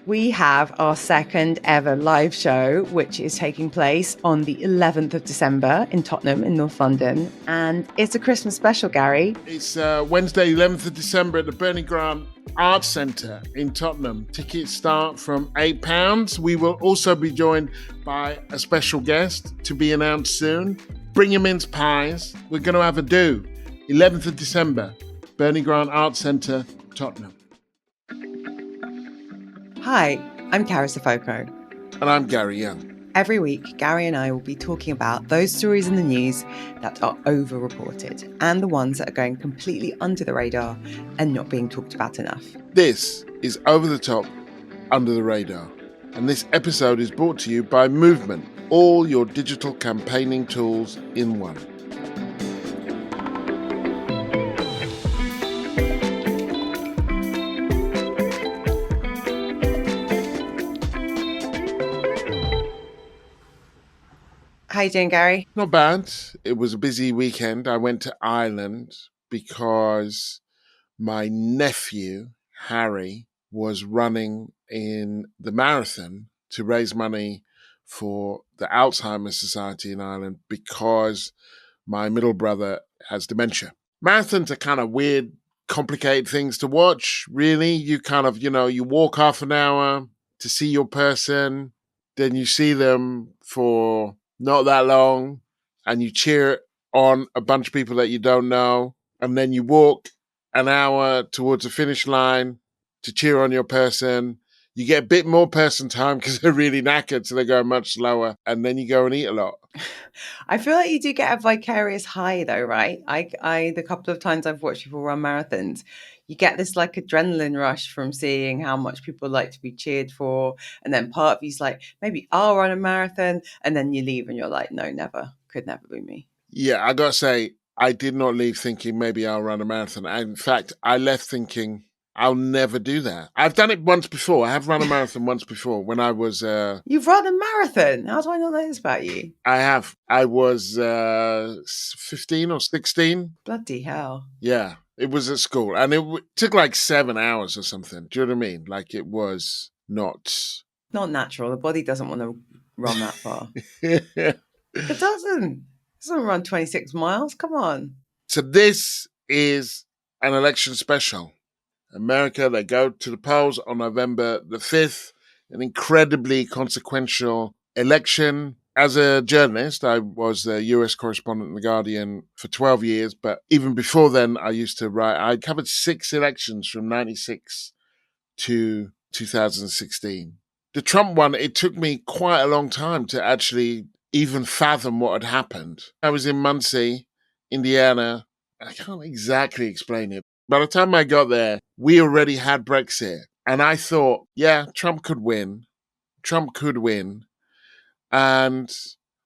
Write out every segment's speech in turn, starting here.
We have our second ever live show, which is taking place on the 11th of December in Tottenham in North London. And it's a Christmas special, Gary. It's Wednesday, 11th of December at the Bernie Grant Arts Centre in Tottenham. Tickets start from £8. We will also be joined by a special guest to be announced soon. Bring your mince pies. We're going to have a do. 11th of December, Bernie Grant Arts Centre, Tottenham. Hi, I'm Carys. And I'm Gary Young. Every week, Gary and I will be talking about those stories in the news that are over-reported and the ones that are going completely under the radar and not being talked about enough. This is Over the Top, Under the Radar. And this episode is brought to you by Movement, all your digital campaigning tools in one. How you doing, Gary? Not bad. It was a busy weekend. I went to Ireland because my nephew, Harry, was running in the marathon to raise money for the Alzheimer's Society in Ireland because my middle brother has dementia. Marathons are kind of weird, complicated things to watch, really. You kind of, you walk half an hour to see your person, then you see them for not that long, and you cheer on a bunch of people that you don't know, and then you walk an hour towards the finish line to cheer on your person. You get a bit more person time because they're really knackered, so they go much slower, and then you go and eat a lot. I feel like you do get a vicarious high, though, right? The couple of times I've watched people run marathons, you get this like adrenaline rush from seeing how much people like to be cheered for. And then part of you's like, maybe I'll run a marathon. And then you leave and you're like, no, never. Could never be me. Yeah, I got to say, I did not leave thinking maybe I'll run a marathon. In fact, I left thinking I'll never do that. I've done it once before. I have run a marathon once before when I was... You've run a marathon? How do I not know this about you? I have. I was 15 or 16. Bloody hell. Yeah. It was at school, and it took like 7 hours or something. Do you know what I mean? Like, it was not natural. The body doesn't want to run that far. It doesn't. It doesn't run 26 miles. Come on. So this is an election special. America, they go to the polls on November the 5th, an incredibly consequential election. As a journalist, I was the US correspondent in The Guardian for 12 years, but even before then, I used to write. I covered 6 elections from 96 to 2016. The Trump one, it took me quite a long time to actually even fathom what had happened. I was in Muncie, Indiana. I can't exactly explain it. By the time I got there, we already had Brexit. And I thought, yeah, Trump could win. Trump could win. And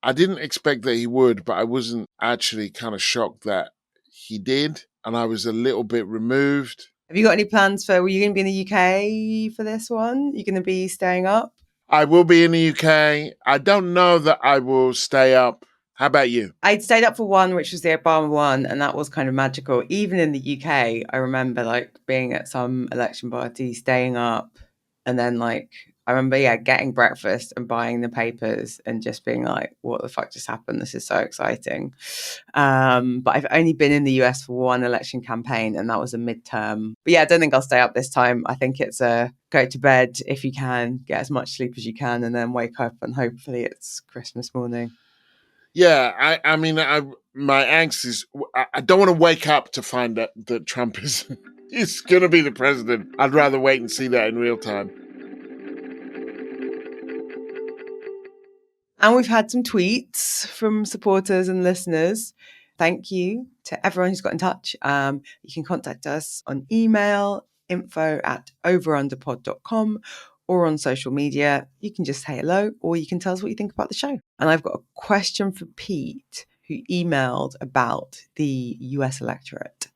I didn't expect that he would, but I wasn't actually kind of shocked that he did. And I was a little bit removed. Have you got any plans were you going to be in the UK for this one? You're going to be staying up? I will be in the UK. I don't know that I will stay up. How about you? I'd stayed up for one, which was the Obama one, and that was kind of magical. Even in the UK, I remember like being at some election party, staying up, and then like I remember, getting breakfast and buying the papers and just being like, what the fuck just happened? This is so exciting. But I've only been in the US for one election campaign, and that was a midterm. But yeah, I don't think I'll stay up this time. I think it's go to bed if you can, get as much sleep as you can, and then wake up and hopefully it's Christmas morning. Yeah, I mean, my angst is I don't want to wake up to find that Trump is going to be the president. I'd rather wait and see that in real time. And we've had some tweets from supporters and listeners. Thank you to everyone who's got in touch. You can contact us on email, info@overunderpod.com, or on social media. You can just say hello, or you can tell us what you think about the show. And I've got a question for Pete, who emailed about the US electorate.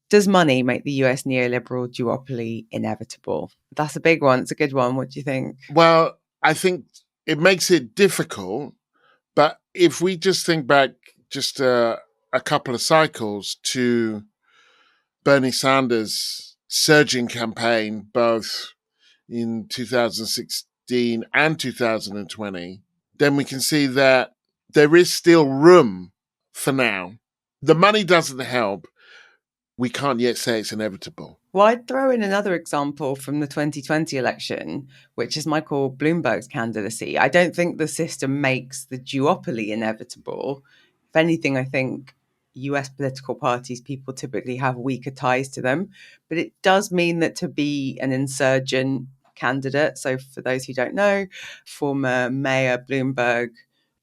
Does money make the US neoliberal duopoly inevitable? That's a big one. It's a good one. What do you think? Well, I think it makes it difficult, but if we just think back just a couple of cycles to Bernie Sanders' surging campaign, both in 2016 and 2020, then we can see that there is still room for now. The money doesn't help. We can't yet say it's inevitable. Well, I'd throw in another example from the 2020 election, which is Michael Bloomberg's candidacy. I don't think the system makes the duopoly inevitable. If anything, I think US political parties, people typically have weaker ties to them. But it does mean that to be an insurgent candidate, so for those who don't know, former Mayor Bloomberg,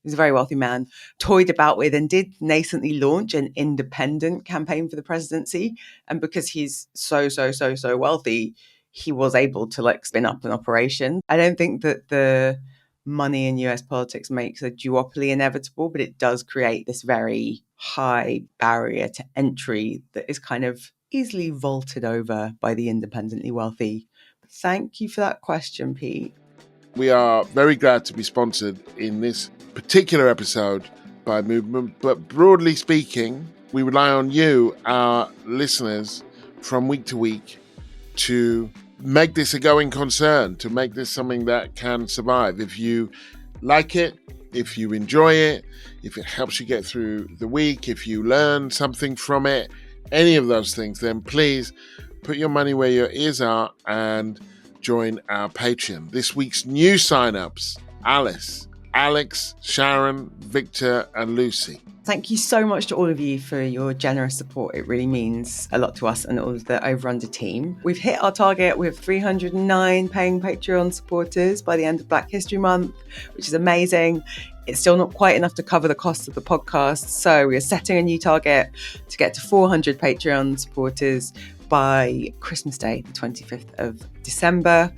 he's a very wealthy man, toyed about with and did nascently launch an independent campaign for the presidency. And because he's so wealthy, he was able to like spin up an operation. I don't think that the money in US politics makes a duopoly inevitable, but it does create this very high barrier to entry that is kind of easily vaulted over by the independently wealthy. Thank you for that question, Pete. We are very glad to be sponsored in this particular episode by Movement, but broadly speaking, we rely on you, our listeners, from week to week to make this a going concern, to make this something that can survive. If you like it, if you enjoy it, if it helps you get through the week, if you learn something from it, any of those things, then please put your money where your ears are and join our Patreon. This week's new signups: Alice, Alex, Sharon, Victor, and Lucy. Thank you so much to all of you for your generous support. It really means a lot to us and all of the Over Under team. We've hit our target with 309 paying Patreon supporters by the end of Black History Month, which is amazing. It's still not quite enough to cover the cost of the podcast, so we are setting a new target to get to 400 Patreon supporters by Christmas Day, the 25th of December.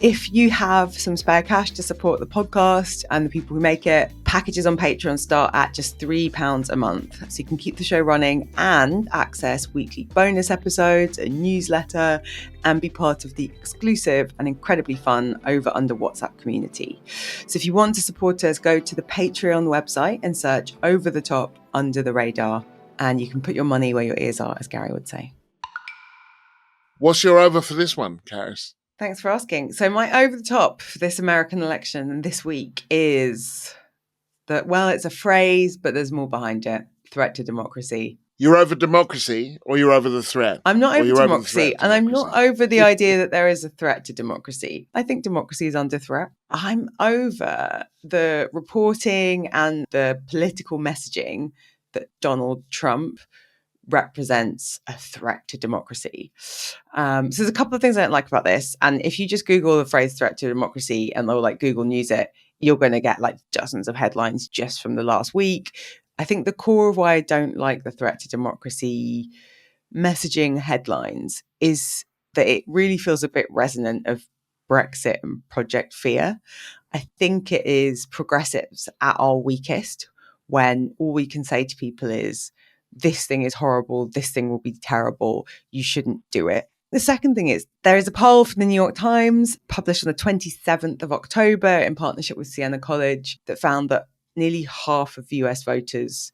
If you have some spare cash to support the podcast and the people who make it, packages on Patreon start at just £3 a month. So you can keep the show running and access weekly bonus episodes, a newsletter, and be part of the exclusive and incredibly fun Over Under WhatsApp community. So if you want to support us, go to the Patreon website and search Over the Top Under the Radar, and you can put your money where your ears are, as Gary would say. What's your over for this one, Carys? Thanks for asking. So my over the top for this American election this week is that, well, it's a phrase, but there's more behind it. Threat to democracy. You're over democracy, or you're over the threat? I'm not over democracy, and I'm not over the idea that there is a threat to democracy. I think democracy is under threat. I'm over the reporting and the political messaging that Donald Trump represents a threat to democracy. So there's a couple of things I don't like about this. And if you just Google the phrase threat to democracy and they'll like Google News it, you're going to get like dozens of headlines just from the last week. I think the core of why I don't like the threat to democracy messaging headlines is that it really feels a bit resonant of Brexit and Project Fear. I think it is progressives at our weakest when all we can say to people is, this thing is horrible, this thing will be terrible, you shouldn't do it. The second thing is, there is a poll from the New York Times published on the 27th of October in partnership with Siena College that found that nearly half of US voters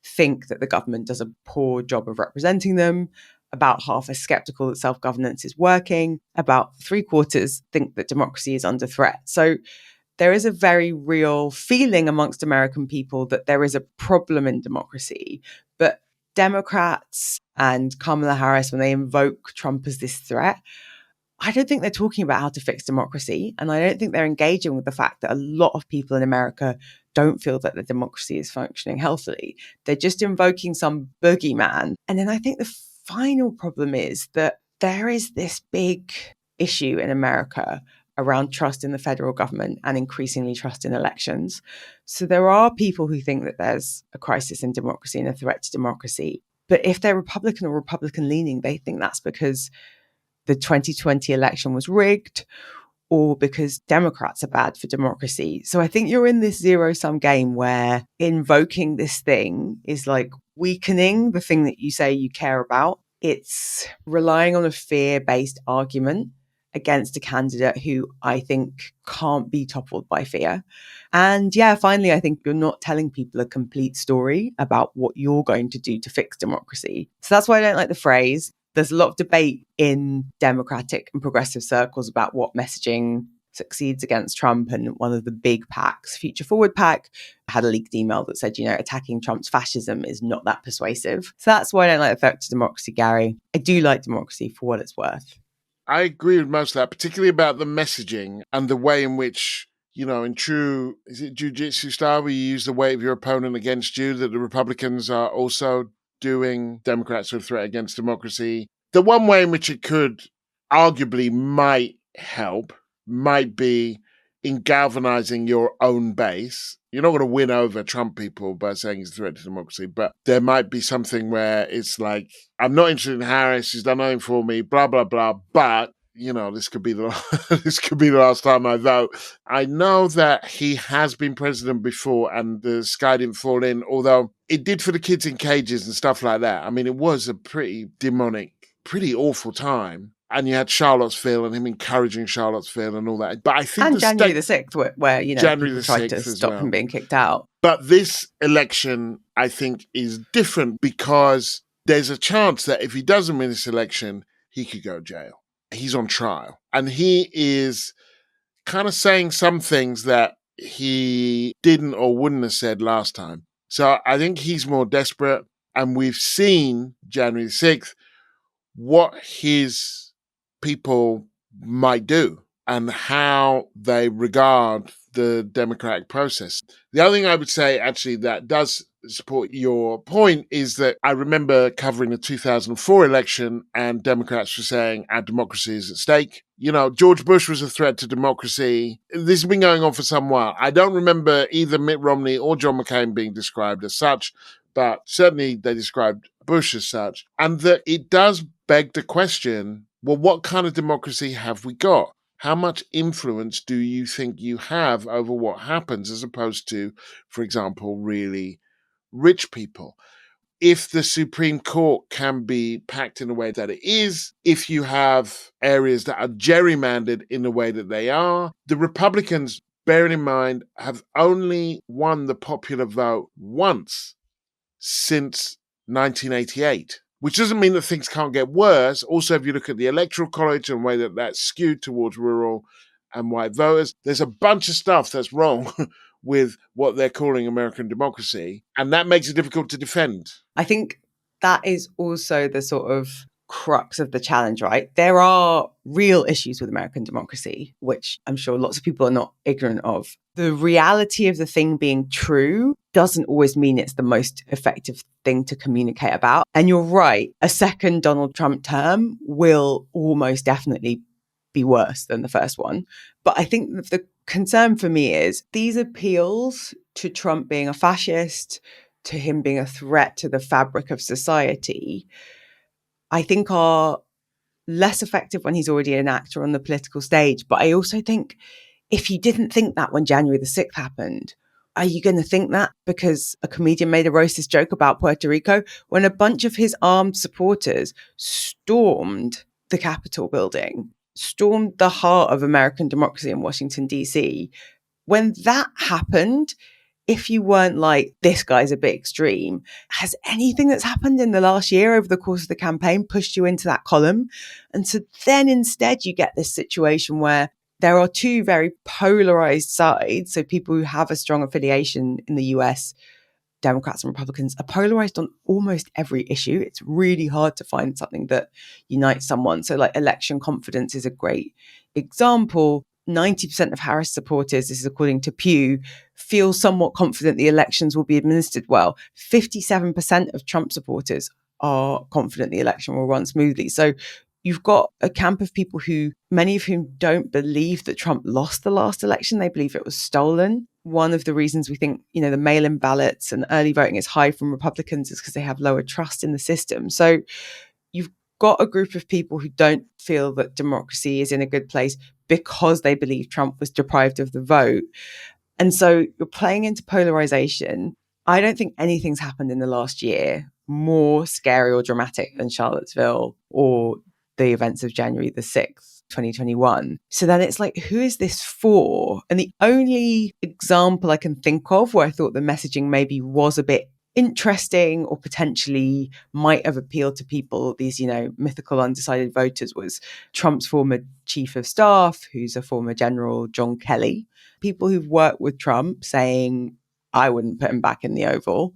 think that the government does a poor job of representing them. About half are skeptical that self-governance is working. About 3/4 think that democracy is under threat. So there is a very real feeling amongst American people that there is a problem in democracy. But Democrats and Kamala Harris, when they invoke Trump as this threat, I don't think they're talking about how to fix democracy. And I don't think they're engaging with the fact that a lot of people in America don't feel that the democracy is functioning healthily. They're just invoking some boogeyman. And then I think the final problem is that there is this big issue in America around trust in the federal government and increasingly trust in elections. So there are people who think that there's a crisis in democracy and a threat to democracy. But if they're Republican or Republican leaning, they think that's because the 2020 election was rigged or because Democrats are bad for democracy. So I think you're in this zero-sum game where invoking this thing is like weakening the thing that you say you care about. It's relying on a fear-based argument against a candidate who I think can't be toppled by fear. And yeah, finally, I think you're not telling people a complete story about what you're going to do to fix democracy. So that's why I don't like the phrase. There's a lot of debate in Democratic and progressive circles about what messaging succeeds against Trump. And one of the big PACs, Future Forward PAC, had a leaked email that said, attacking Trump's fascism is not that persuasive. So that's why I don't like the threat to democracy, Gary. I do like democracy for what it's worth. I agree with most of that, particularly about the messaging and the way in which, in true, is it jiu-jitsu style, where you use the weight of your opponent against you, that the Republicans are also doing. Democrats are a threat against democracy. The one way in which it could arguably might help might be in galvanizing your own base. You're not going to win over Trump people by saying he's a threat to democracy, but there might be something where it's like, I'm not interested in Harris, she's done nothing for me, blah, blah, blah, but this could be the last time I vote. I know that he has been president before and the sky didn't fall in, although it did for the kids in cages and stuff like that. I mean, it was a pretty demonic, pretty awful time. And you had Charlottesville and him encouraging Charlottesville and all that. But I think and January the 6th, where January people the tried to 6th stop him being kicked out. But this election, I think, is different because there's a chance that if he doesn't win this election, he could go to jail. He's on trial. And he is kind of saying some things that he didn't or wouldn't have said last time. So I think he's more desperate. And we've seen January the 6th what his people might do and how they regard the democratic process. The other thing I would say, actually, that does support your point is that I remember covering the 2004 election and Democrats were saying our democracy is at stake. George Bush was a threat to democracy. This has been going on for some while. I don't remember either Mitt Romney or John McCain being described as such, but certainly they described Bush as such. And that it does beg the question, well, what kind of democracy have we got? How much influence do you think you have over what happens as opposed to, for example, really rich people? If the Supreme Court can be packed in the way that it is, if you have areas that are gerrymandered in the way that they are, the Republicans, bearing in mind, have only won the popular vote once since 1988. Which doesn't mean that things can't get worse. Also, if you look at the Electoral College and the way that that's skewed towards rural and white voters, there's a bunch of stuff that's wrong with what they're calling American democracy. And that makes it difficult to defend. I think that is also the sort of crux of the challenge, right? There are real issues with American democracy, which I'm sure lots of people are not ignorant of. The reality of the thing being true doesn't always mean it's the most effective thing to communicate about. And you're right, a second Donald Trump term will almost definitely be worse than the first one. But I think the concern for me is these appeals to Trump being a fascist, to him being a threat to the fabric of society, I think are less effective when he's already an actor on the political stage. But I also think if you didn't think that when January the 6th happened, are you going to think that because a comedian made a racist joke about Puerto Rico when a bunch of his armed supporters stormed the Capitol building, stormed the heart of American democracy in Washington, D.C.? When that happened, if you weren't like, this guy's a bit extreme, has anything that's happened in the last year over the course of the campaign pushed you into that column? And so then instead you get this situation where there are two very polarized sides. So people who have a strong affiliation in the US, Democrats and Republicans, are polarized on almost every issue. It's really hard to find something that unites someone. So like election confidence is a great example. 90% of Harris supporters, this is according to Pew, feel somewhat confident the elections will be administered well. 57% of Trump supporters are confident the election will run smoothly. So you've got a camp of people who, many of whom don't believe that Trump lost the last election. They believe it was stolen. One of the reasons we think, the mail-in ballots and early voting is high from Republicans is because they have lower trust in the system. So you've got a group of people who don't feel that democracy is in a good place because they believe Trump was deprived of the vote. And so you're playing into polarization. I don't think anything's happened in the last year more scary or dramatic than Charlottesville or the events of January the 6th, 2021. So then it's like, who is this for? And the only example I can think of where I thought the messaging maybe was a bit interesting or potentially might have appealed to people, these, mythical undecided voters, was Trump's former chief of staff, who's a former general, John Kelly. People who've worked with Trump saying, I wouldn't put him back in the Oval.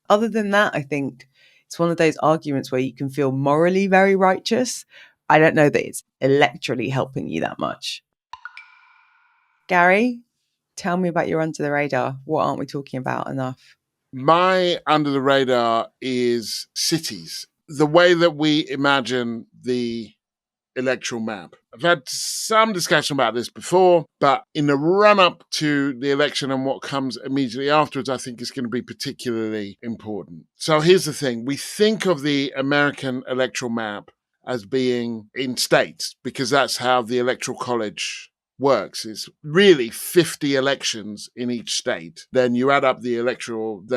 Other than that, I think it's one of those arguments where you can feel morally very righteous. I don't know that it's electorally helping you that much. Gary, tell me about your under the radar. What aren't we talking about enough? My under the radar is cities. The way that we imagine the electoral map. I've had some discussion about this before, but in the run up to the election and what comes immediately afterwards, I think is going to be particularly important. So here's the thing. We think of the American electoral map as being in states because that's how the electoral college works. It's really 50 elections in each state. Then you add up the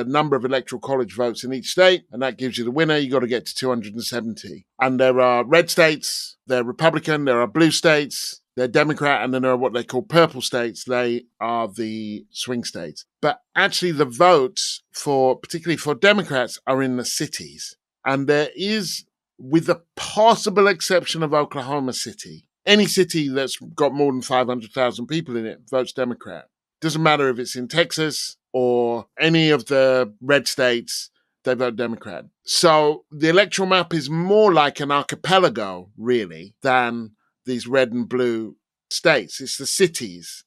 number of electoral college votes in each state, and that gives you the winner. You got to get to 270. And there are red states, there are Republican, there are blue states, they're Democrat, and then there are what they call purple states. They are the swing states. But actually the votes particularly for Democrats, are in the cities. And there is, with the possible exception of Oklahoma City, any city that's got more than 500,000 people in it votes Democrat. Doesn't matter if it's in Texas or any of the red states, they vote Democrat. So the electoral map is more like an archipelago, really, than these red and blue states. It's the cities.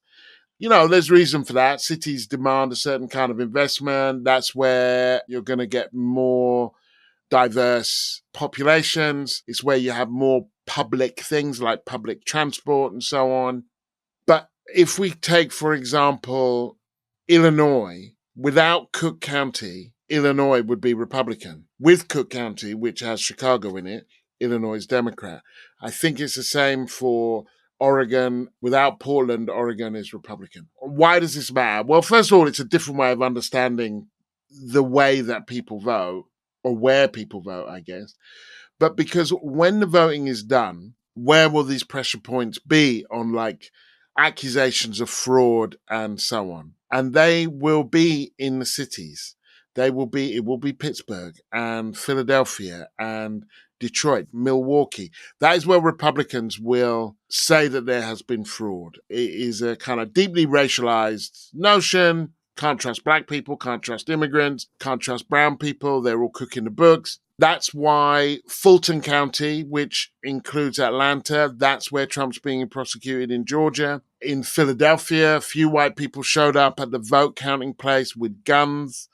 There's reason for that. Cities demand a certain kind of investment. That's where you're going to get more diverse populations. It's where you have more public things like public transport and so on. But if we take, for example, Illinois, without Cook County, Illinois would be Republican. With Cook County, which has Chicago in it, Illinois is Democrat. I think it's the same for Oregon. Without Portland, Oregon is Republican. Why does this matter? Well, first of all, it's a different way of understanding the way that people vote, or where people vote, I guess. But because when the voting is done, where will these pressure points be on accusations of fraud and so on? And they will be in the cities. It will be Pittsburgh and Philadelphia and Detroit, Milwaukee. That is where Republicans will say that there has been fraud. It is a kind of deeply racialized notion. Can't trust black people, can't trust immigrants, can't trust brown people. They're all cooking the books. That's why Fulton County, which includes Atlanta, that's where Trump's being prosecuted in Georgia. In Philadelphia, a few white people showed up at the vote counting place with guns.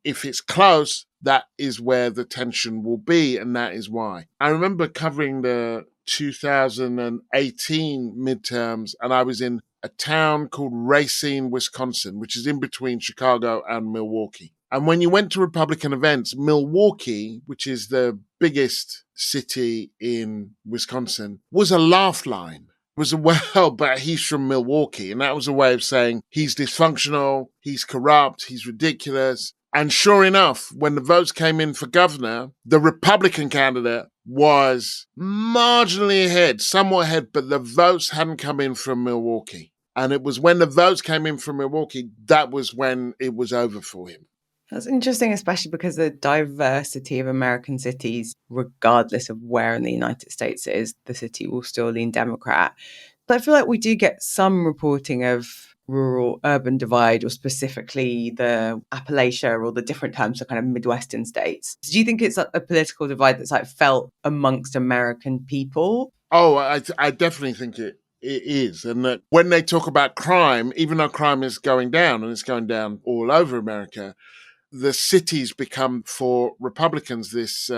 If it's close, that is where the tension will be, and that is why. I remember covering the 2018 midterms, and I was in a town called Racine, Wisconsin, which is in between Chicago and Milwaukee. And when you went to Republican events, Milwaukee, which is the biggest city in Wisconsin, was a laugh line. Was but he's from Milwaukee. And that was a way of saying he's dysfunctional, he's corrupt, he's ridiculous. And sure enough, when the votes came in for governor, the Republican candidate was marginally ahead, somewhat ahead, but the votes hadn't come in from Milwaukee. And it was when the votes came in from Milwaukee, that was when it was over for him. That's interesting, especially because the diversity of American cities, regardless of where in the United States it is, the city will still lean Democrat. But I feel like we do get some reporting of rural-urban divide, or specifically the Appalachia or the different terms for kind of Midwestern states. Do you think it's a political divide that's felt amongst American people? Oh, I definitely think it is. And that when they talk about crime, even though crime is going down, and it's going down all over America, the cities become, for Republicans, this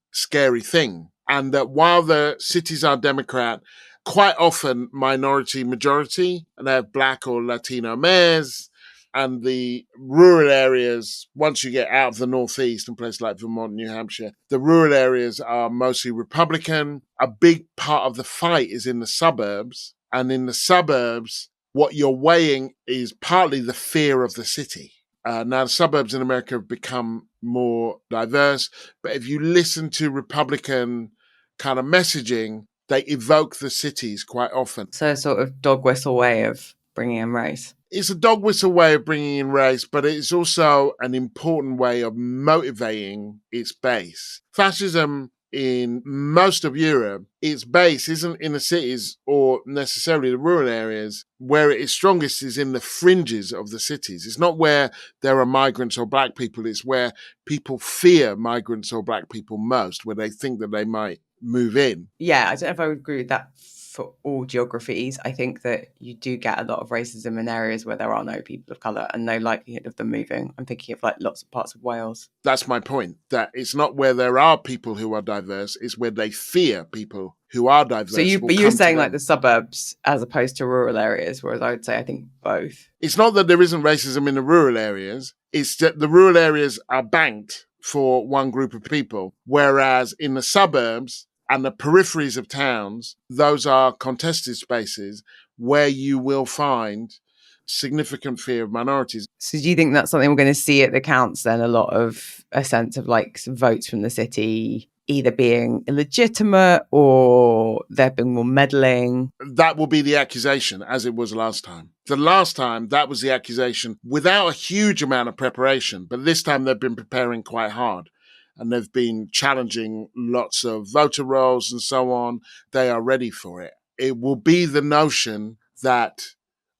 scary thing. And that while the cities are Democrat, quite often minority majority, and they have black or Latino mayors. And the rural areas, once you get out of the Northeast and places like Vermont, New Hampshire, the rural areas are mostly Republican. A big part of the fight is in the suburbs. And in the suburbs, what you're weighing is partly the fear of the city. Now, the suburbs in America have become more diverse, but if you listen to Republican kind of messaging, they evoke the cities quite often. So a sort of dog whistle way of bringing in race. It's a dog whistle way of bringing in race, but it's also an important way of motivating its base. Fascism in most of Europe, its base isn't in the cities or necessarily the rural areas. Where it is strongest is in the fringes of the cities. It's not where there are migrants or black people, it's where people fear migrants or black people most, where they think that they might move in. Yeah, I don't know if I would agree with that for all geographies. I think that you do get a lot of racism in areas where there are no people of colour and no likelihood of them moving. I'm thinking of like lots of parts of Wales. That's my point, that it's not where there are people who are diverse, it's where they fear people who are diverse. So you're saying like the suburbs as opposed to rural areas, whereas I would say I think both. It's not that there isn't racism in the rural areas, it's that the rural areas are banked for one group of people, whereas in the suburbs and the peripheries of towns, those are contested spaces where you will find significant fear of minorities. So do you think that's something we're going to see at the counts then? A lot of a sense of like some votes from the city either being illegitimate or there being more meddling? That will be the accusation, as it was last time. The last time, that was the accusation without a huge amount of preparation, but this time they've been preparing quite hard. And they've been challenging lots of voter rolls and so on. They are ready for it. It will be the notion that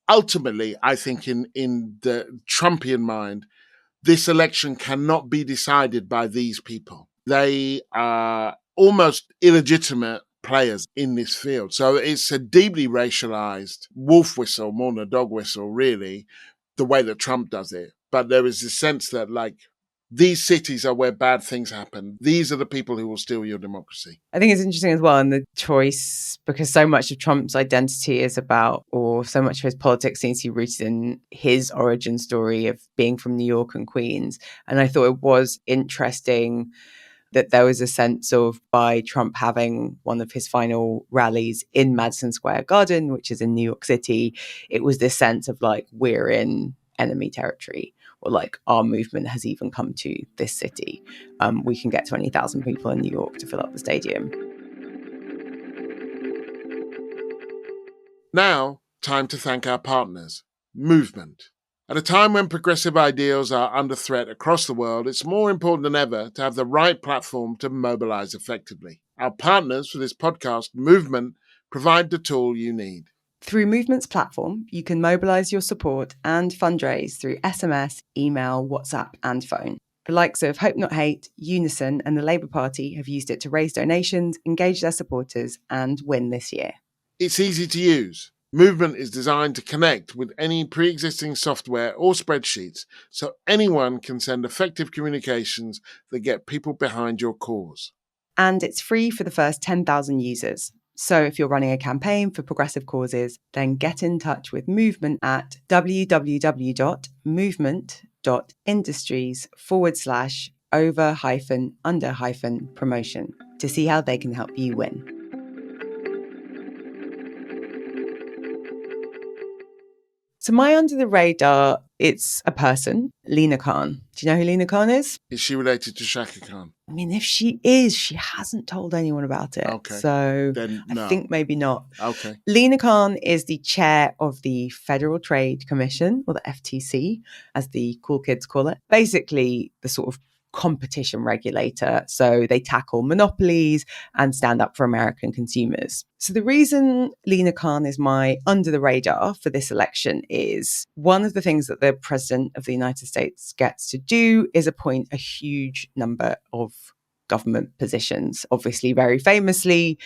ultimately, I think in the Trumpian mind, this election cannot be decided by these people. They are almost illegitimate players in this field. So it's a deeply racialized wolf whistle more than a dog whistle, really, the way that Trump does it. But there is this sense that, like, these cities are where bad things happen. These are the people who will steal your democracy. I think it's interesting as well in the choice, because so much of Trump's identity is about, or so much of his politics seems to be rooted in his origin story of being from New York and Queens. And I thought it was interesting that there was a sense of, by Trump having one of his final rallies in Madison Square Garden, which is in New York City, it was this sense of like, we're in enemy territory, or like our movement has even come to this city. We can get 20,000 people in New York to fill up the stadium. Now, time to thank our partners, Movement. At a time when progressive ideals are under threat across the world, it's more important than ever to have the right platform to mobilize effectively. Our partners for this podcast, Movement, provide the tool you need. Through Movement's platform, you can mobilise your support and fundraise through SMS, email, WhatsApp and phone. The likes of Hope Not Hate, Unison and the Labour Party have used it to raise donations, engage their supporters and win this year. It's easy to use. Movement is designed to connect with any pre-existing software or spreadsheets, so anyone can send effective communications that get people behind your cause. And it's free for the first 10,000 users. So if you're running a campaign for progressive causes, then get in touch with Movement at www.movement.industries/over-under-promotion to see how they can help you win. So my under the radar, it's a person, Lina Khan. Do you know who Lina Khan is? Is she related to Shaka Khan? I mean, if she is, she hasn't told anyone about it. Okay. So Then no. I think maybe not. Okay. Lina Khan is the chair of the Federal Trade Commission, or the FTC, as the cool kids call it. Basically, the sort of competition regulator. So they tackle monopolies and stand up for American consumers. So the reason Lina Khan is my under the radar for this election is one of the things that the president of the United States gets to do is appoint a huge number of government positions. Obviously, very famously,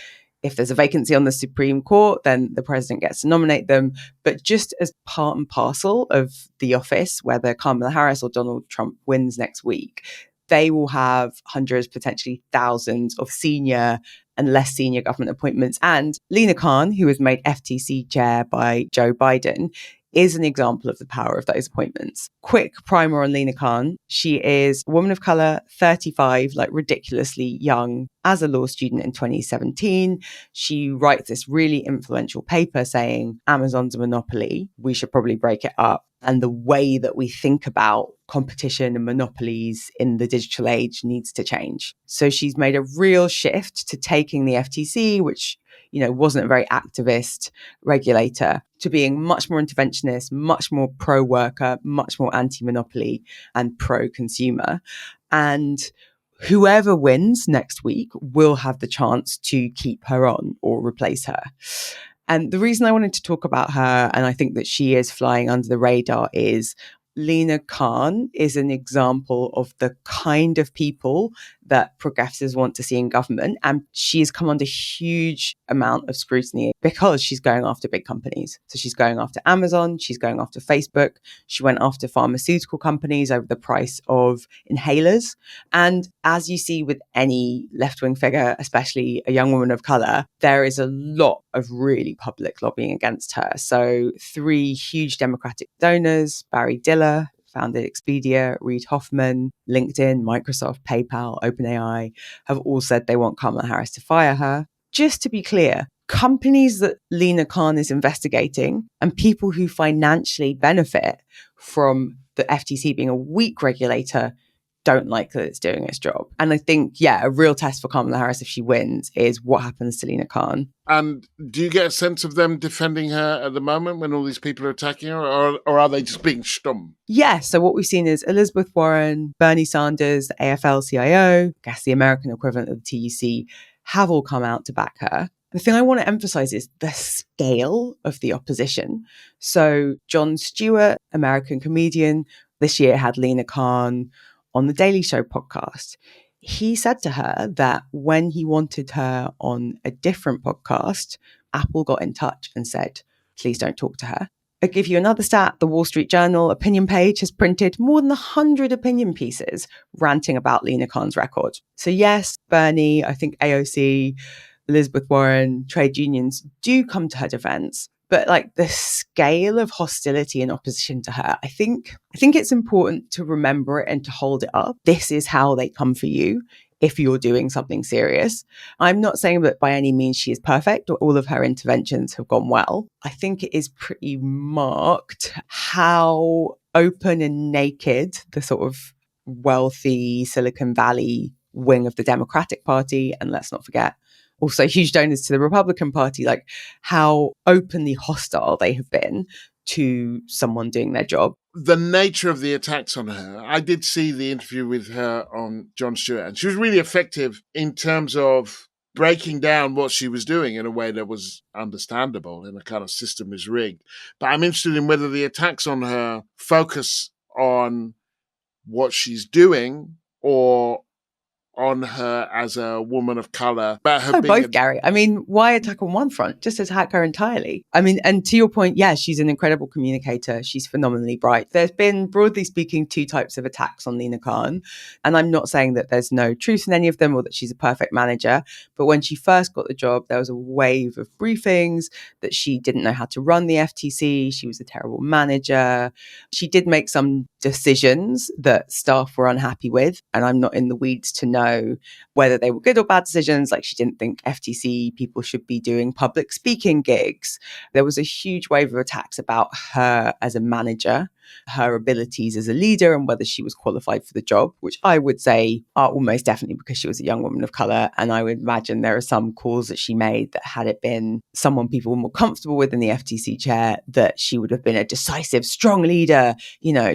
if there's a vacancy on the Supreme Court, then the president gets to nominate them. But just as part and parcel of the office, whether Kamala Harris or Donald Trump wins next week, they will have hundreds, potentially thousands of senior and less senior government appointments. And Lina Khan, who was made FTC chair by Joe Biden, is an example of the power of those appointments. Quick primer on Lina Khan. She is a woman of colour, 35, like ridiculously young, as a law student in 2017. She writes this really influential paper saying Amazon's a monopoly. We should probably break it up. And the way that we think about competition and monopolies in the digital age needs to change. So she's made a real shift to taking the FTC, which, wasn't a very activist regulator, to being much more interventionist, much more pro-worker, much more anti-monopoly and pro-consumer. And whoever wins next week will have the chance to keep her on or replace her. And the reason I wanted to talk about her, and I think that she is flying under the radar, is Lina Khan is an example of the kind of people that progressives want to see in government. And she's come under huge amount of scrutiny because she's going after big companies. So she's going after Amazon, she's going after Facebook, she went after pharmaceutical companies over the price of inhalers. And as you see with any left-wing figure, especially a young woman of color, there is a lot of really public lobbying against her. So 3 huge Democratic donors, Barry Diller, founded Expedia, Reid Hoffman, LinkedIn, Microsoft, PayPal, OpenAI, have all said they want Kamala Harris to fire her. Just to be clear, companies that Lina Khan is investigating and people who financially benefit from the FTC being a weak regulator don't like that it's doing its job. And I think, a real test for Kamala Harris if she wins is what happens to Lina Khan. And do you get a sense of them defending her at the moment when all these people are attacking her, or are they just being stum? Yeah, so what we've seen is Elizabeth Warren, Bernie Sanders, the AFL-CIO, I guess the American equivalent of the TUC, have all come out to back her. The thing I want to emphasize is the scale of the opposition. So Jon Stewart, American comedian, this year had Lina Khan on the Daily Show podcast. He said to her that when he wanted her on a different podcast, Apple got in touch and said, please don't talk to her. I'll give you another stat. The Wall Street Journal opinion page has printed more than 100 opinion pieces ranting about Lina Khan's record. So yes, Bernie, I think AOC, Elizabeth Warren, trade unions do come to her defense. But like the scale of hostility and opposition to her, I think it's important to remember it and to hold it up. This is how they come for you if you're doing something serious. I'm not saying that by any means she is perfect or all of her interventions have gone well. I think it is pretty marked how open and naked the sort of wealthy Silicon Valley wing of the Democratic Party, and let's not forget, also huge donors to the Republican Party, like how openly hostile they have been to someone doing their job. The nature of the attacks on her, I did see the interview with her on Jon Stewart, and she was really effective in terms of breaking down what she was doing in a way that was understandable and a kind of system is rigged. But I'm interested in whether the attacks on her focus on what she's doing or on her as a woman of color. But her both, Gary. I mean, why attack on one front? Just attack her entirely. I mean, and to your point, she's an incredible communicator. She's phenomenally bright. There's been, broadly speaking, 2 types of attacks on Lina Khan. And I'm not saying that there's no truth in any of them or that she's a perfect manager. But when she first got the job, there was a wave of briefings that she didn't know how to run the FTC. She was a terrible manager. She did make some decisions that staff were unhappy with. And I'm not in the weeds to know whether they were good or bad decisions. Like she didn't think FTC people should be doing public speaking gigs. There was a huge wave of attacks about her as a manager, her abilities as a leader, and whether she was qualified for the job, which I would say are almost definitely because she was a young woman of color. And I would imagine there are some calls that she made that had it been someone people were more comfortable with in the FTC chair, that she would have been a decisive, strong leader,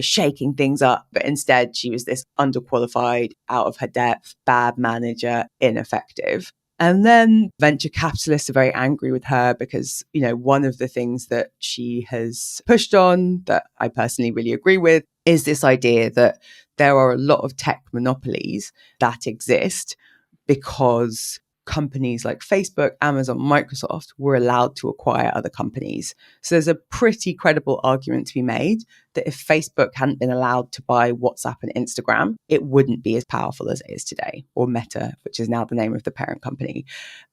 shaking things up. But instead, she was this underqualified, out of her depth, bad manager, ineffective. And then venture capitalists are very angry with her because, one of the things that she has pushed on that I personally really agree with is this idea that there are a lot of tech monopolies that exist because companies like Facebook, Amazon, Microsoft were allowed to acquire other companies. So there's a pretty credible argument to be made that if Facebook hadn't been allowed to buy WhatsApp and Instagram, it wouldn't be as powerful as it is today, or Meta, which is now the name of the parent company.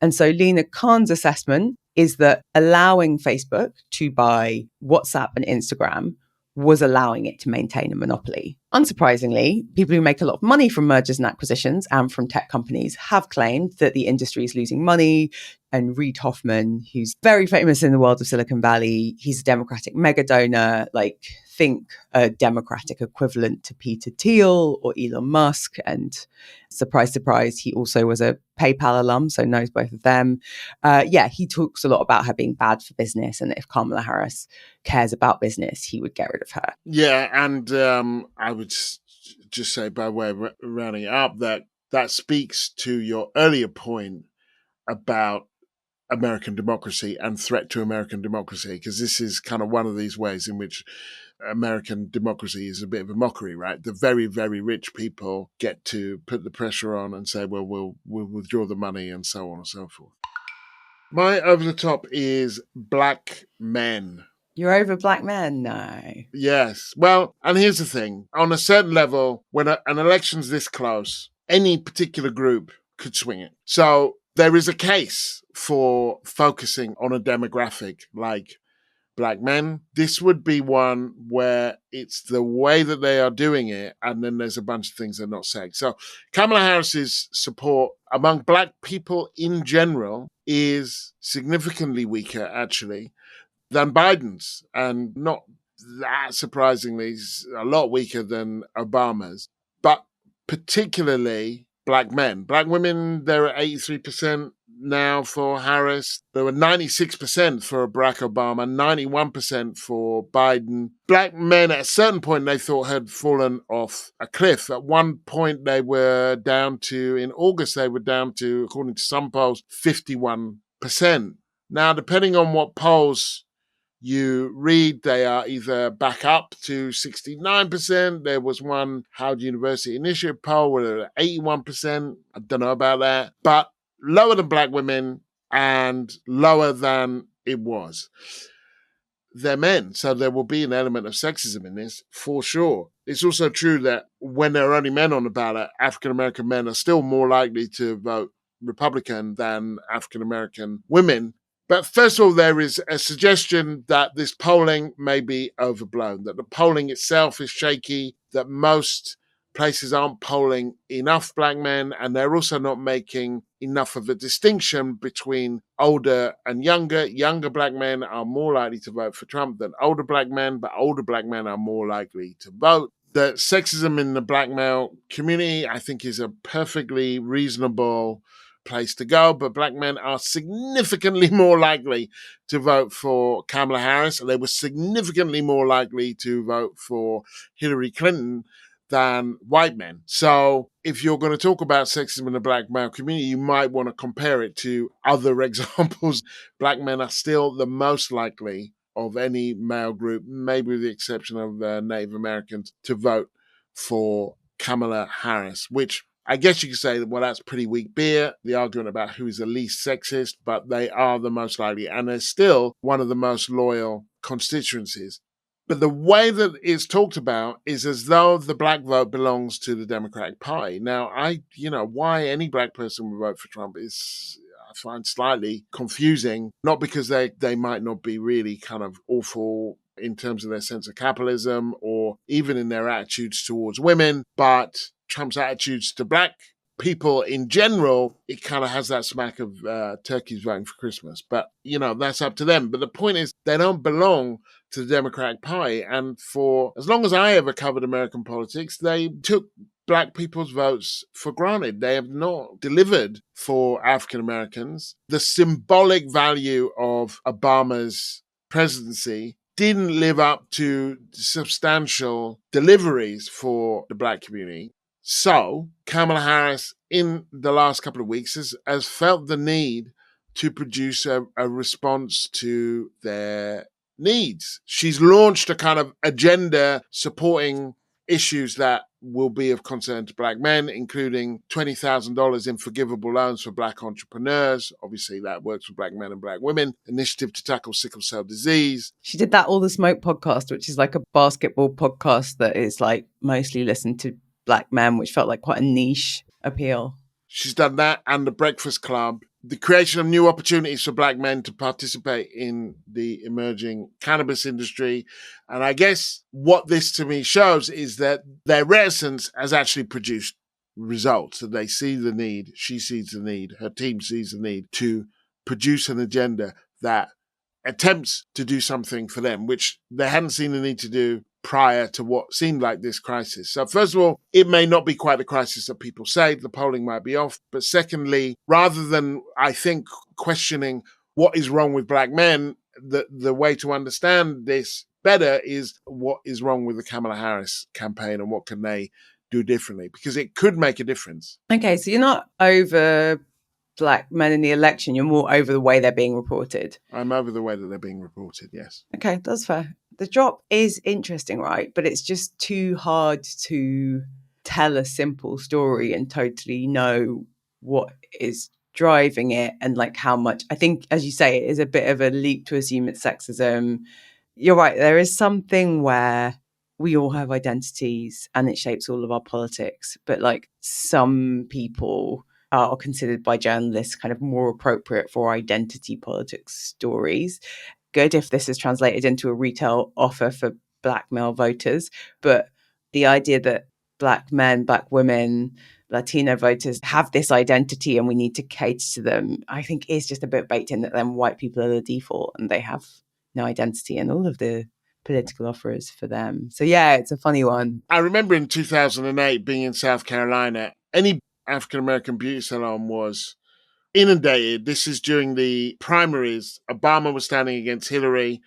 And so Lina Khan's assessment is that allowing Facebook to buy WhatsApp and Instagram was allowing it to maintain a monopoly. Unsurprisingly, people who make a lot of money from mergers and acquisitions and from tech companies have claimed that the industry is losing money. And Reid Hoffman, who's very famous in the world of Silicon Valley, he's a Democratic mega donor, like think a Democratic equivalent to Peter Thiel or Elon Musk. And surprise, surprise, he also was a PayPal alum, so knows both of them. He talks a lot about her being bad for business, and if Kamala Harris cares about business, he would get rid of her. Yeah, and I would just say, by way of rounding it up, that speaks to your earlier point about American democracy and threat to American democracy, because this is kind of one of these ways in which American democracy is a bit of a mockery, right? The very, very rich people get to put the pressure on and say, well, we'll withdraw the money and so on and so forth. My over the top is black men. You're over black men? No. Yes. Well, and here's the thing. On a certain level, when an election's this close, any particular group could swing it. So there is a case for focusing on a demographic like black men. This would be one where it's the way that they are doing it, and then there's a bunch of things they're not saying. So Kamala Harris's support among black people in general is significantly weaker, actually, than Biden's, and not that surprisingly, a lot weaker than Obama's, but particularly black men. Black women, they're at 83% now for Harris. There were 96% for Barack Obama, 91% for Biden. Black men at a certain point they thought had fallen off a cliff. At one point they were down to, in August, they were down to, according to some polls, 51%. Now, depending on what polls you read, they are either back up to 69%. There was one Howard University Initiative poll where 81%. I don't know about that. But lower than black women and lower than it was. They're men, so there will be an element of sexism in this, for sure. It's also true that when there are only men on the ballot, African-American men are still more likely to vote Republican than African-American women. But first of all, there is a suggestion that this polling may be overblown, that the polling itself is shaky, that most places aren't polling enough black men, and they're also not making enough of a distinction between older and younger. Younger black men are more likely to vote for Trump than older black men, but older black men are more likely to vote. The sexism in the black male community, I think, is a perfectly reasonable place to go, but black men are significantly more likely to vote for Kamala Harris. They were significantly more likely to vote for Hillary Clinton than white men. So if you're going to talk about sexism in the black male community, you might want to compare it to other examples. Black men are still the most likely of any male group, maybe with the exception of Native Americans, to vote for Kamala Harris, which I guess you could say that, well, that's pretty weak beer, the argument about who is the least sexist, but they are the most likely, and they're still one of the most loyal constituencies. But the way that it's talked about is as though the black vote belongs to the Democratic Party. Now, why any black person would vote for Trump is, I find, slightly confusing, not because they might not be really kind of awful in terms of their sense of capitalism or even in their attitudes towards women, but Trump's attitudes to black people in general, it kind of has that smack of turkeys voting for Christmas. But, that's up to them. But the point is, they don't belong to the Democratic Party. And for as long as I ever covered American politics, they took black people's votes for granted. They have not delivered for African Americans. The symbolic value of Obama's presidency didn't live up to substantial deliveries for the black community. So Kamala Harris, in the last couple of weeks, has felt the need to produce a response to their needs. She's launched a kind of agenda supporting issues that will be of concern to black men, including $20,000 in forgivable loans for black entrepreneurs. Obviously, that works for black men and black women. Initiative to tackle sickle cell disease. She did that All the Smoke podcast, which is like a basketball podcast that is like mostly listened to black men, which felt like quite a niche appeal. She's done that and the Breakfast Club. The creation of new opportunities for black men to participate in the emerging cannabis industry. And I guess what this to me shows is that their reticence has actually produced results. That they see the need, she sees the need, her team sees the need to produce an agenda that attempts to do something for them, which they hadn't seen the need to do prior to what seemed like this crisis. So first of all, it may not be quite the crisis that people say. The polling might be off. But secondly, rather than, I think, questioning what is wrong with black men, the way to understand this better is what is wrong with the Kamala Harris campaign and what can they do differently, because it could make a difference. Okay, so you're not over black men in the election, you're more over the way they're being reported. I'm over the way that they're being reported, yes. Okay, that's fair. The drop is interesting, right? But it's just too hard to tell a simple story and totally know what is driving it and like how much. I think, as you say, it is a bit of a leap to assume it's sexism. You're right. There is something where we all have identities and it shapes all of our politics. But like some people are considered by journalists kind of more appropriate for identity politics stories. Good if this is translated into a retail offer for black male voters. But the idea that black men, black women, Latino voters have this identity and we need to cater to them, I think is just a bit baked in that then white people are the default and they have no identity and all of the political offers for them. So yeah, it's a funny one. I remember in 2008 being in South Carolina, any African-American beauty salon was inundated. This is during the primaries. Obama was standing against Hillary,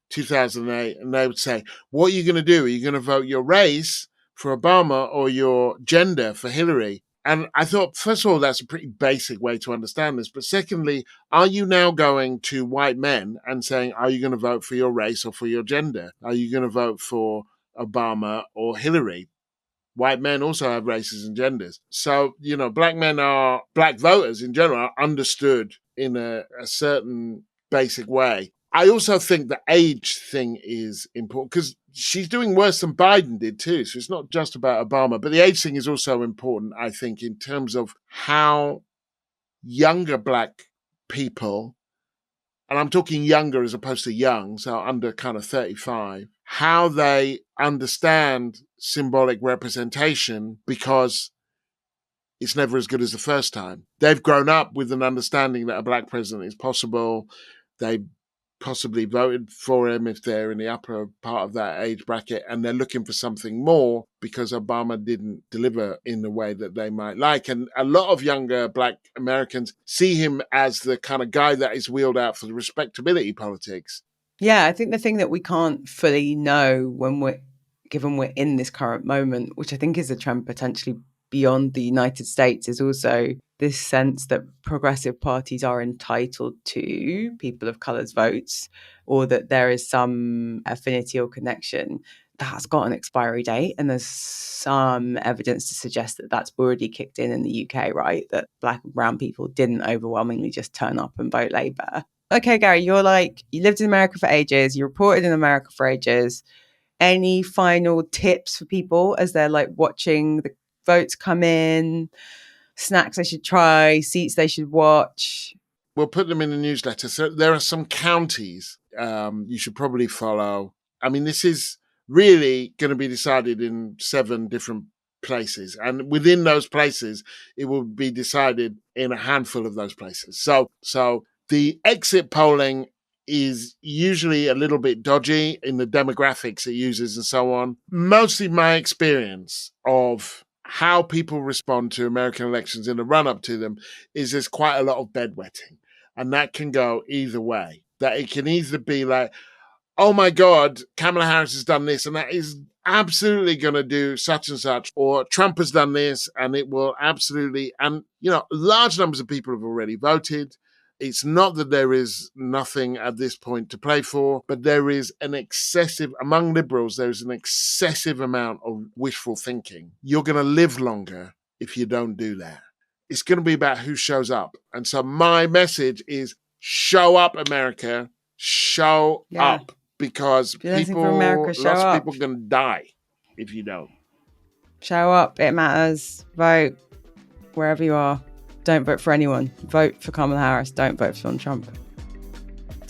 2008, and they would say, what are you going to do? Are you going to vote your race for Obama or your gender for Hillary? And I thought, first of all, that's a pretty basic way to understand this. But secondly, are you now going to white men and saying, are you going to vote for your race or for your gender? Are you going to vote for Obama or Hillary? White men also have races and genders. So, black voters in general are understood in a certain basic way. I also think the age thing is important because she's doing worse than Biden did too. So it's not just about Obama, but the age thing is also important, I think, in terms of how younger black people, and I'm talking younger as opposed to young, so under kind of 35, how they understand symbolic representation, because it's never as good as the first time. They've grown up with an understanding that a black president is possible. They possibly voted for him if they're in the upper part of that age bracket, and they're looking for something more because Obama didn't deliver in the way that they might like. And a lot of younger black Americans see him as the kind of guy that is wheeled out for the respectability politics. Yeah, I think the thing that we can't fully know when we're in this current moment, which I think is a trend potentially beyond the United States, is also this sense that progressive parties are entitled to people of colour's votes, or that there is some affinity or connection. That's got an expiry date, and there's some evidence to suggest that that's already kicked in the UK, right? That black and brown people didn't overwhelmingly just turn up and vote Labour. Okay, Gary, you lived in America for ages, you reported in America for ages. Any final tips for people as they're like watching the votes come in, snacks they should try, seats they should watch? We'll put them in the newsletter. So there are some counties you should probably follow. I mean, this is really going to be decided in 7 different places. And within those places, it will be decided in a handful of those places. So the exit polling is usually a little bit dodgy in the demographics it uses and so on. Mostly my experience of how people respond to American elections in the run-up to them is there's quite a lot of bedwetting. And that can go either way. That it can either be like, oh my God, Kamala Harris has done this and that is absolutely going to do such and such, or Trump has done this and it will absolutely, and large numbers of people have already voted. It's not that there is nothing at this point to play for, but there is among liberals, there's an excessive amount of wishful thinking. You're going to live longer if you don't do that. It's going to be about who shows up. And so my message is show up, America. Show up, because lots of people are going to die if you don't. Show up. It matters. Vote wherever you are. Don't vote for anyone. Vote for Kamala Harris. Don't vote for Donald Trump.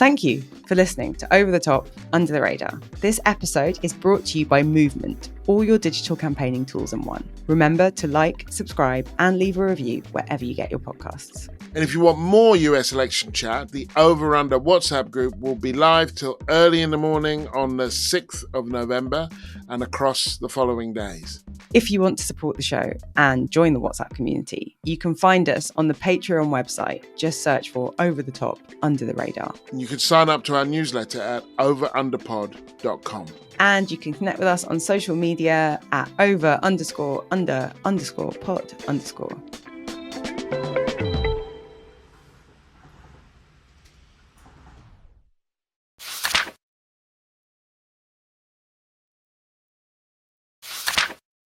Thank you for listening to Over the Top, Under the Radar. This episode is brought to you by Movement, all your digital campaigning tools in one. Remember to like, subscribe, and leave a review wherever you get your podcasts. And if you want more US election chat, the Over Under WhatsApp group will be live till early in the morning on the 6th of November and across the following days. If you want to support the show and join the WhatsApp community, you can find us on the Patreon website. Just search for Over the Top, Under the Radar. You can sign up to our newsletter at overunderpod.com. And you can connect with us on social media at over_under_pod_.